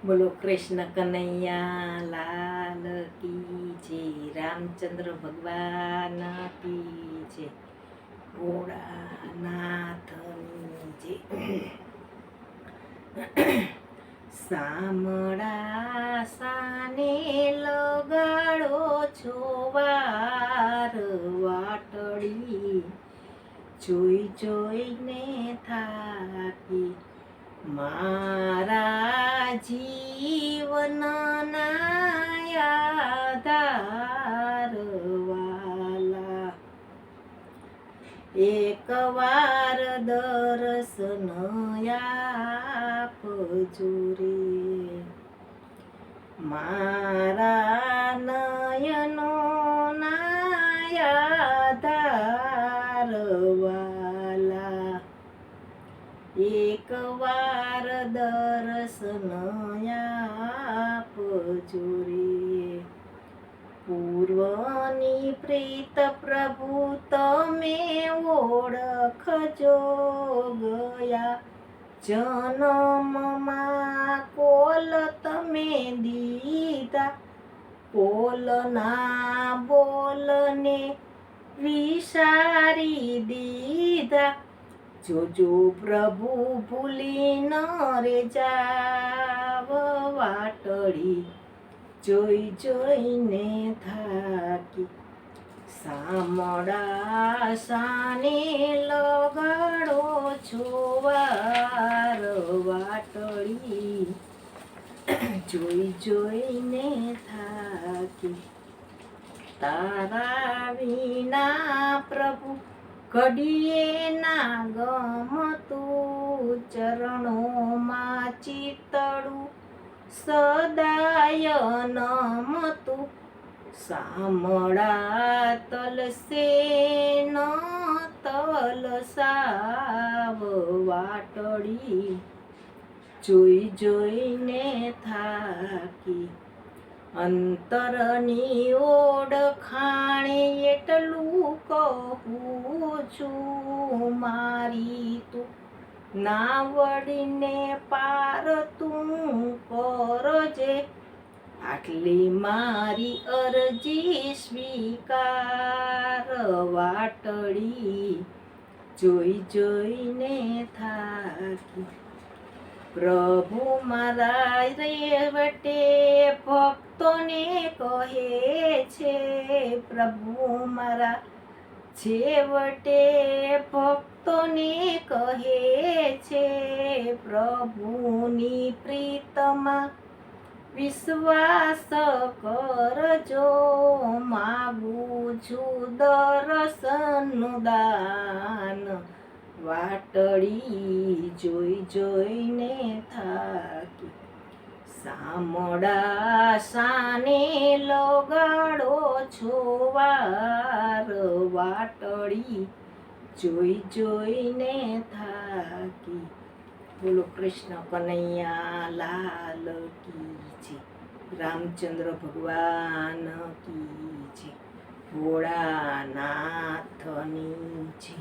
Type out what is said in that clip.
બોલો કૃષ્ણ કનૈયા લાલ કી જય, રામચંદ્ર ભગવાન કી જય, ભોળાનાથની જય. સામળા સાને લગાડો છો વાર, વાટડી જોઈ જોઈને થાકી, મારા જીવનના આધાર વાલા, એકવાર દર્શન આપજો રે, મારા નયનોના આધાર વાલા, એકવાર દર્શન આપજો રે. પૂર્વની પ્રીત પ્રભુ તમે ઓળખજો, ગયા જન્મમાં કોલ તમે દીધા, કોલના બોલને વિસારી દીધા. જોજો પ્રભુ ભૂલી ન રે જાવ, વાટડી જોઈ જોઈને થાકી, સામળા સાને લગાડો છો વાર, વાટડી જોઈ જોઈને થાકી. તારા વિના પ્રભુ ઘડીએ ના ગમતું, ચરણોમાં ચિતડું સદાય નમતું. સામળા તલસે ન તલસાવ, વાટડી જોઈ જોઈને થાકી. અંતરની ઓળખાણે એટલું કહું છું, મારી તું નાવડીને પાર તું કરજે, આટલી મારી અરજી સ્વીકાર, વાટડી જોઈ જોઈને થાકી. પ્રભુ મારા રેવટે ભક્તોને કહે છે, પ્રભુ મારા છેવટે ભક્તોને કહે છે, પ્રભુની પ્રીતમાં વિશ્વાસ કરજો, માગું છું દર્શનનું દાન, વાટડી જોઈ જોઈને થાકી. સામળા સાને લગાડો છો વાર, વાટડી જોઈ જોઈને થાકી. બોલો કૃષ્ણ કનૈયા લાલ કી જય, રામચંદ્ર ભગવાન કી જય, ભોળાનાથની જય.